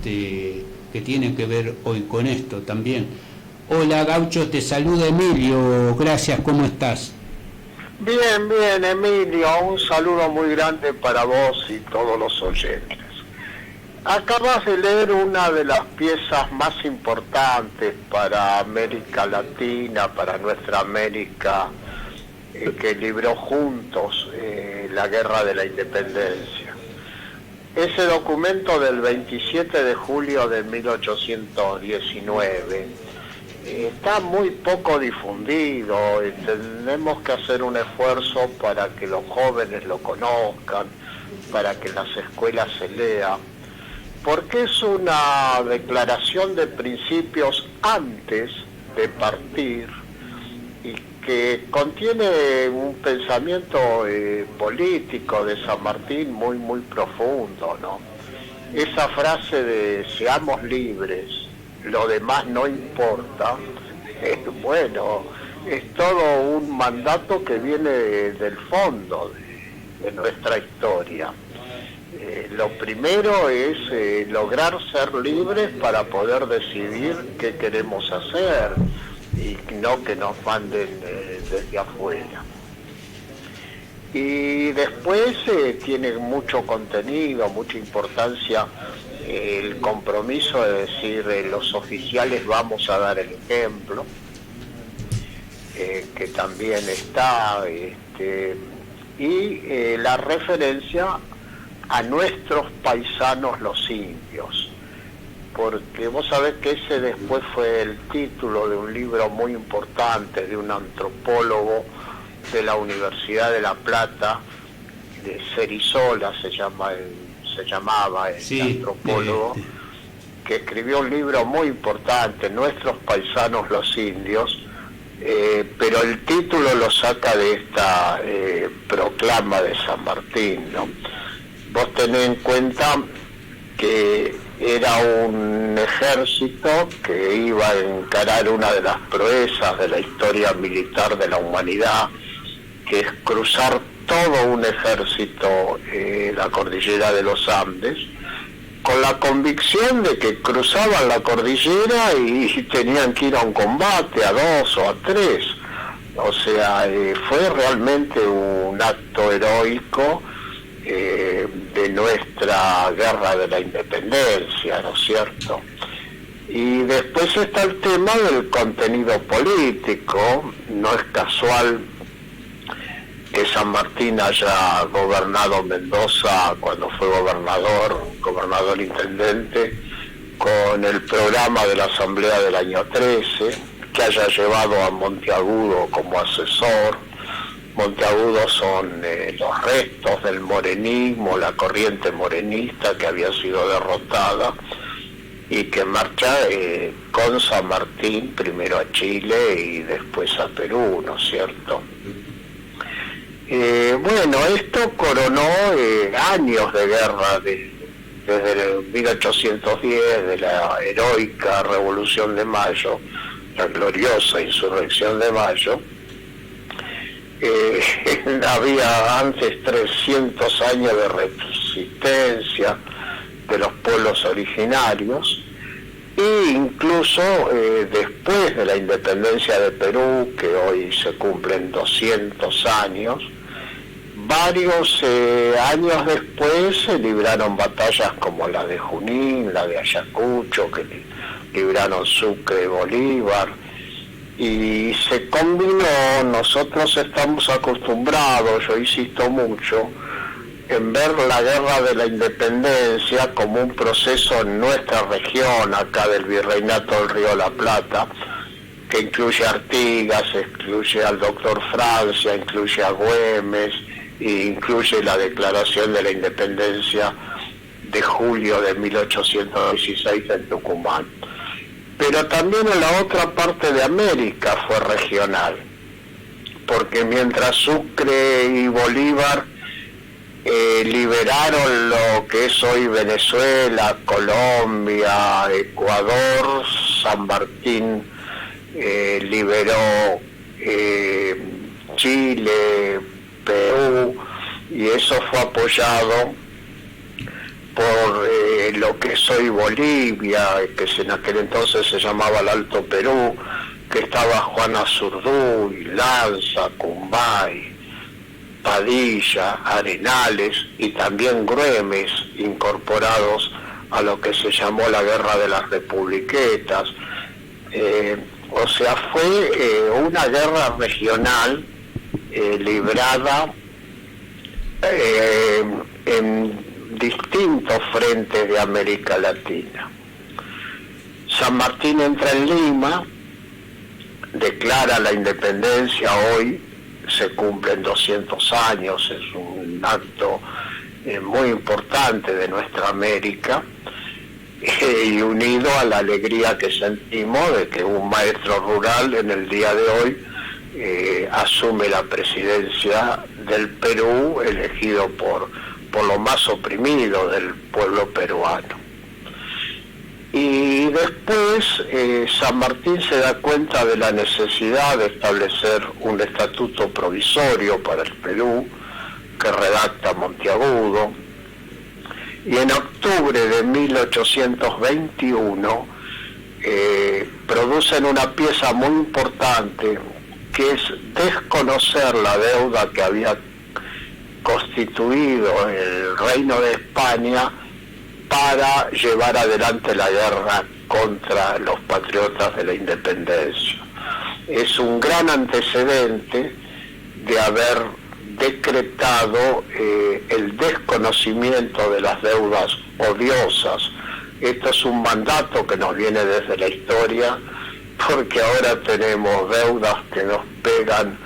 que tienen que ver hoy con esto también. Hola Gaucho, te saluda Emilio, gracias, ¿cómo estás? Bien, bien, Emilio, un saludo muy grande para vos y todos los oyentes. Acabas de leer una de las piezas más importantes para América Latina, para nuestra América, que libró juntos la Guerra de la Independencia. Ese documento del 27 de julio de 1819 está muy poco difundido, tenemos que hacer un esfuerzo para que los jóvenes lo conozcan, para que en las escuelas se lea, porque es una declaración de principios antes de partir y que contiene un pensamiento político de San Martín muy, muy profundo, ¿no? Esa frase de seamos libres, lo demás no importa, bueno, es todo un mandato que viene del fondo de nuestra historia. Lo primero es lograr ser libres para poder decidir qué queremos hacer y no que nos manden desde afuera. Y después tiene mucho contenido, mucha importancia el compromiso de decir los oficiales vamos a dar el ejemplo, que también está, y la referencia a nuestros paisanos los indios, porque vos sabés que ese después fue el título de un libro muy importante de un antropólogo de la Universidad de La Plata, de Cerizola se llamaba el antropólogo, que escribió un libro muy importante, Nuestros paisanos los indios, pero el título lo saca de esta proclama de San Martín, ¿no? Vos tenés en cuenta que era un ejército que iba a encarar una de las proezas de la historia militar de la humanidad, que es cruzar todo un ejército la cordillera de los Andes, con la convicción de que cruzaban la cordillera y tenían que ir a un combate, a 2 o a 3. O sea, fue realmente un acto heroico de nuestra guerra de la independencia, ¿no es cierto? Y después está el tema del contenido político. No es casual que San Martín haya gobernado Mendoza cuando fue gobernador intendente, con el programa de la Asamblea del año 13, que haya llevado a Monteagudo como asesor. Monteagudo son los restos del morenismo, la corriente morenista que había sido derrotada y que marcha con San Martín primero a Chile y después a Perú, ¿no es cierto? Bueno, esto coronó años de guerra desde el 1810, de la heroica Revolución de Mayo, la gloriosa Insurrección de Mayo. Había antes 300 años de resistencia de los pueblos originarios, e incluso después de la independencia de Perú, que hoy se cumplen 200 años, varios años después se libraron batallas como la de Junín, la de Ayacucho, que libraron Sucre y Bolívar, y se combinó. Nosotros estamos acostumbrados, yo insisto mucho, en ver la guerra de la independencia como un proceso en nuestra región, acá del Virreinato del Río de la Plata, que incluye a Artigas, incluye al doctor Francia, incluye a Güemes, e incluye la Declaración de la Independencia de julio de 1816 en Tucumán. Pero también en la otra parte de América fue regional, porque mientras Sucre y Bolívar liberaron lo que es hoy Venezuela, Colombia, Ecuador, San Martín liberó Chile, Perú, y eso fue apoyado por lo que es hoy Bolivia, que en aquel entonces se llamaba el Alto Perú, que estaba Juan Azurduy, Lanza, Cumbay, Padilla, Arenales y también Güemes, incorporados a lo que se llamó la Guerra de las Republiquetas. O sea, fue una guerra regional librada en distintos frentes de América Latina. San Martín entra en Lima, declara la independencia, hoy se cumplen 200 años, es un acto muy importante de nuestra América, y unido a la alegría que sentimos de que un maestro rural en el día de hoy asume la presidencia del Perú, elegido por lo más oprimido del pueblo peruano. Y después San Martín se da cuenta de la necesidad de establecer un estatuto provisorio para el Perú, que redacta Monteagudo, y en octubre de 1821 producen una pieza muy importante, que es desconocer la deuda que había constituido el Reino de España para llevar adelante la guerra contra los patriotas de la independencia. Es un gran antecedente de haber decretado el desconocimiento de las deudas odiosas. Esto es un mandato que nos viene desde la historia, porque ahora tenemos deudas que nos pegan,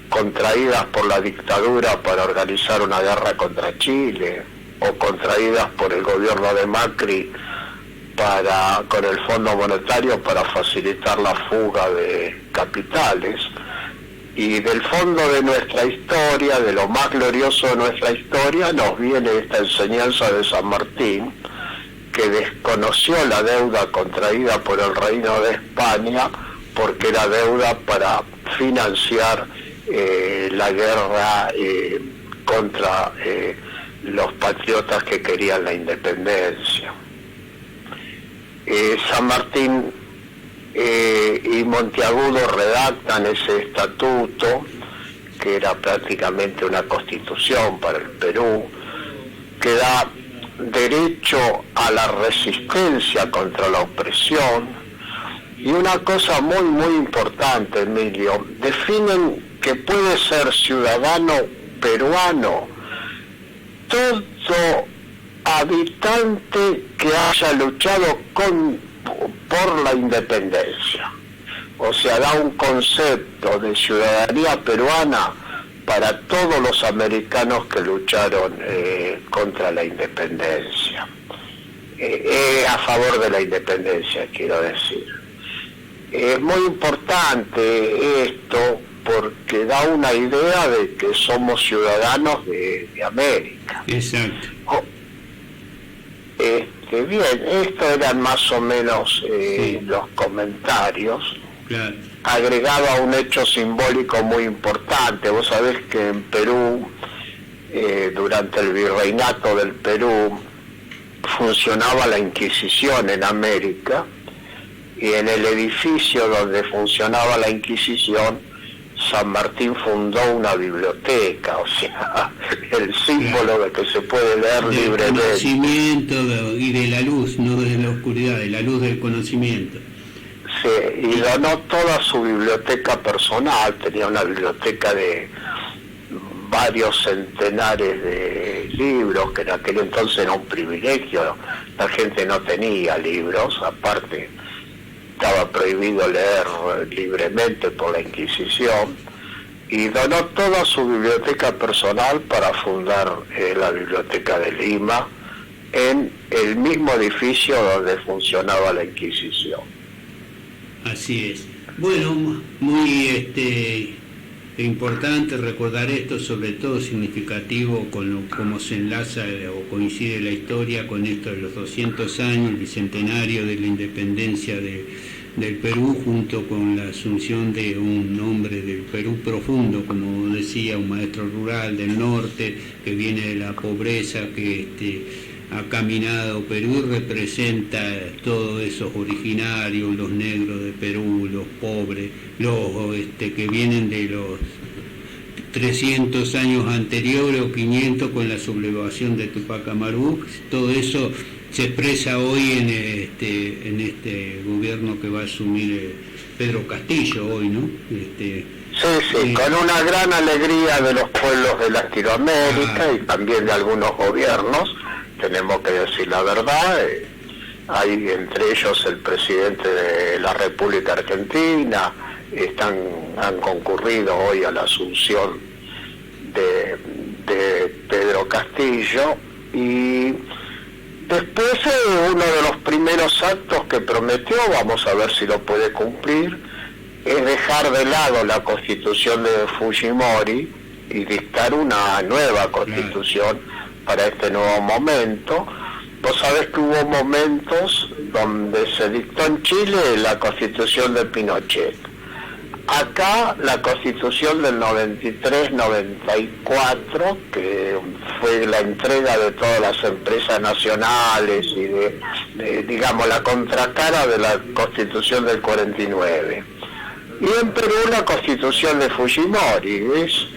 contraídas por la dictadura para organizar una guerra contra Chile, o contraídas por el gobierno de Macri con el Fondo Monetario para facilitar la fuga de capitales. Y del fondo de nuestra historia, de lo más glorioso de nuestra historia, nos viene esta enseñanza de San Martín, que desconoció la deuda contraída por el Reino de España, porque era deuda para financiar la guerra contra los patriotas que querían la independencia. San Martín y Monteagudo redactan ese estatuto, que era prácticamente una constitución para el Perú, que da derecho a la resistencia contra la opresión. Y una cosa muy, muy importante, Emilio, definen que puede ser ciudadano peruano todo habitante que haya luchado por la independencia. O sea, da un concepto de ciudadanía peruana para todos los americanos que lucharon contra la independencia. A favor de la independencia, quiero decir. Es muy importante esto porque da una idea de que somos ciudadanos de América. Exacto. Bien, estos eran más o menos los comentarios. Claro. Agregado a un hecho simbólico muy importante. Vos sabés que en Perú, durante el virreinato del Perú, funcionaba la Inquisición en América, y en el edificio donde funcionaba la Inquisición, San Martín fundó una biblioteca, o sea, el símbolo de que se puede leer libremente. Del conocimiento y de la luz, no de la oscuridad, de la luz del conocimiento. Sí, y donó toda su biblioteca personal, tenía una biblioteca de varios centenares de libros, que en aquel entonces era un privilegio, la gente no tenía libros, aparte estaba prohibido leer libremente por la Inquisición, y donó toda su biblioteca personal para fundar la Biblioteca de Lima, en el mismo edificio donde funcionaba la Inquisición. Así es. Bueno, muy importante recordar esto, sobre todo significativo con cómo se enlaza o coincide la historia con esto de los 200 años, el bicentenario de la independencia del Perú, junto con la asunción de un hombre del Perú profundo, como decía, un maestro rural del norte, que viene de la pobreza, que ha caminado Perú y representa todos esos originarios, los negros de Perú, los pobres, los que vienen de los 300 años anteriores o 500 con la sublevación de Tupac Amaru. Todo eso se expresa hoy en este gobierno que va a asumir Pedro Castillo hoy, ¿no? Sí, con una gran alegría de los pueblos de Latinoamérica y también de algunos gobiernos, tenemos que decir la verdad. Hay entre ellos el presidente de la República Argentina, han concurrido hoy a la asunción de Pedro Castillo, y después uno de los primeros actos que prometió, vamos a ver si lo puede cumplir, es dejar de lado la constitución de Fujimori y dictar una nueva constitución para este nuevo momento. Vos sabés que hubo momentos donde se dictó en Chile la constitución de Pinochet. Acá la constitución del 93-94, que fue la entrega de todas las empresas nacionales y digamos, la contracara de la constitución del 49. Y en Perú la constitución de Fujimori es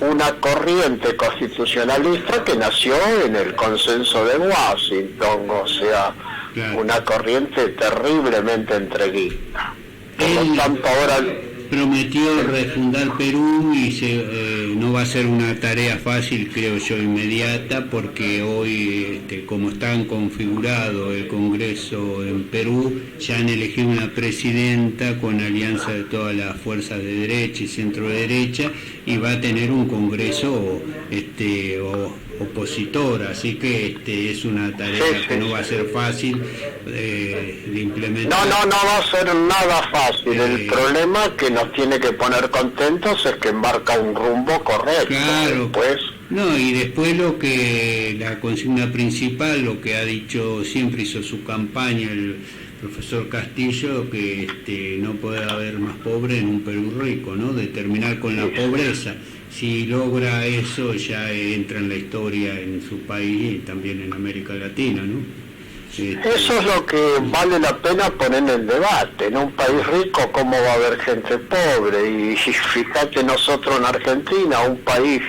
una corriente constitucionalista que nació en el consenso de Washington, o sea, una corriente terriblemente entreguista. Por lo tanto, ahora prometió refundar Perú y no va a ser una tarea fácil, creo yo, inmediata, porque hoy, como están configurado el Congreso en Perú, ya han elegido una presidenta con alianza de todas las fuerzas de derecha y centro de derecha, y va a tener un Congreso opositor, así que es una tarea que no va a ser fácil de implementar. No va a ser nada fácil. El problema que nos tiene que poner contentos es que marca un rumbo correcto. Claro. Y después la consigna principal, lo que ha dicho, siempre hizo su campaña el profesor Castillo, que no puede haber más pobre en un Perú rico, ¿no? De terminar con la pobreza. Si logra eso, ya entra en la historia en su país y también en América Latina, ¿no? Eso es lo que vale la pena poner en el debate. En un país rico, ¿cómo va a haber gente pobre? Y fíjate, nosotros en Argentina, un país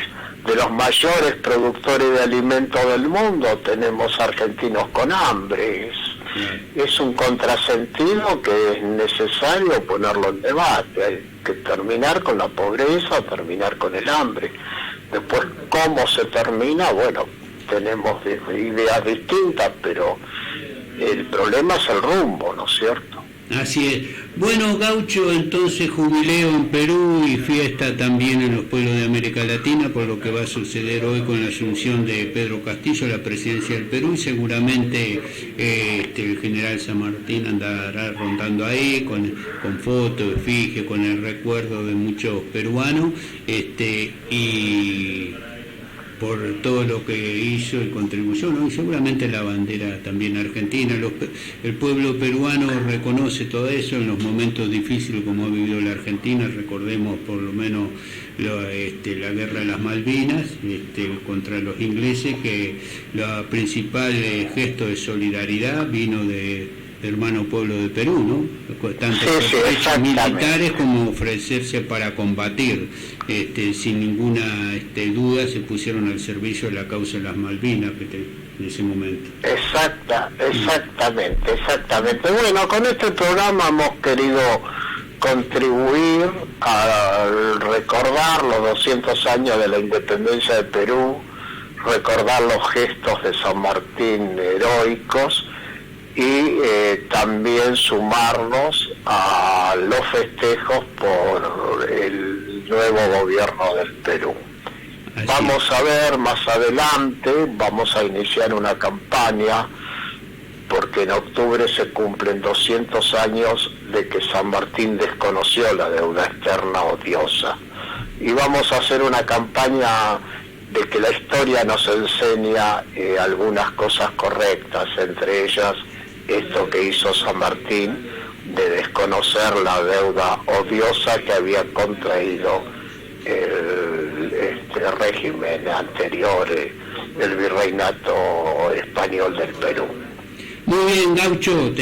de los mayores productores de alimentos del mundo, tenemos argentinos con hambre. Es un contrasentido que es necesario ponerlo en debate. Hay que terminar con la pobreza, terminar con el hambre. Después, ¿cómo se termina? Bueno, tenemos ideas distintas, pero el problema es el rumbo, ¿no es cierto? Así es. Bueno, Gaucho, entonces jubileo en Perú y fiesta también en los pueblos de América Latina por lo que va a suceder hoy con la asunción de Pedro Castillo a la presidencia del Perú, y seguramente el general San Martín andará rondando ahí con fotos, efigie, con el recuerdo de muchos peruanos, y por todo lo que hizo y contribuyó, ¿no? Y seguramente la bandera también argentina. El pueblo peruano reconoce todo eso en los momentos difíciles como ha vivido la Argentina. Recordemos por lo menos la guerra de las Malvinas contra los ingleses, que el principal gesto de solidaridad vino de hermano pueblo de Perú, ¿no? Tanto militares como ofrecerse para combatir, sin ninguna duda se pusieron al servicio de la causa de las Malvinas en ese momento. Exactamente. Bueno, con este programa hemos querido contribuir a recordar los 200 años de la independencia de Perú, recordar los gestos de San Martín heroicos, y también sumarnos a los festejos por el nuevo gobierno del Perú. Vamos a ver más adelante, vamos a iniciar una campaña, porque en octubre se cumplen 200 años de que San Martín desconoció la deuda externa odiosa, y vamos a hacer una campaña de que la historia nos enseña algunas cosas correctas, entre ellas esto que hizo San Martín de desconocer la deuda odiosa que había contraído el régimen anterior el virreinato español del Perú. Muy bien, Gaucho,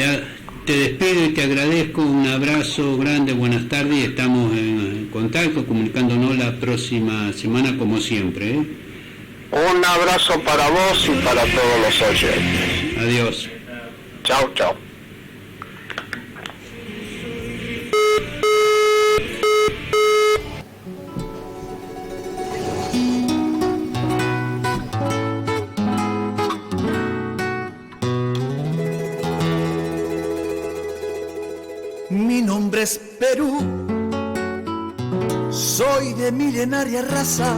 te despido y te agradezco, un abrazo grande, buenas tardes y estamos en contacto, comunicándonos la próxima semana como siempre. Un abrazo para vos y para todos los oyentes. Adiós. Chao, chao. Mi nombre es Perú, soy de milenaria raza,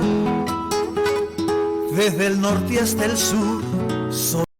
desde el norte hasta el sur, soy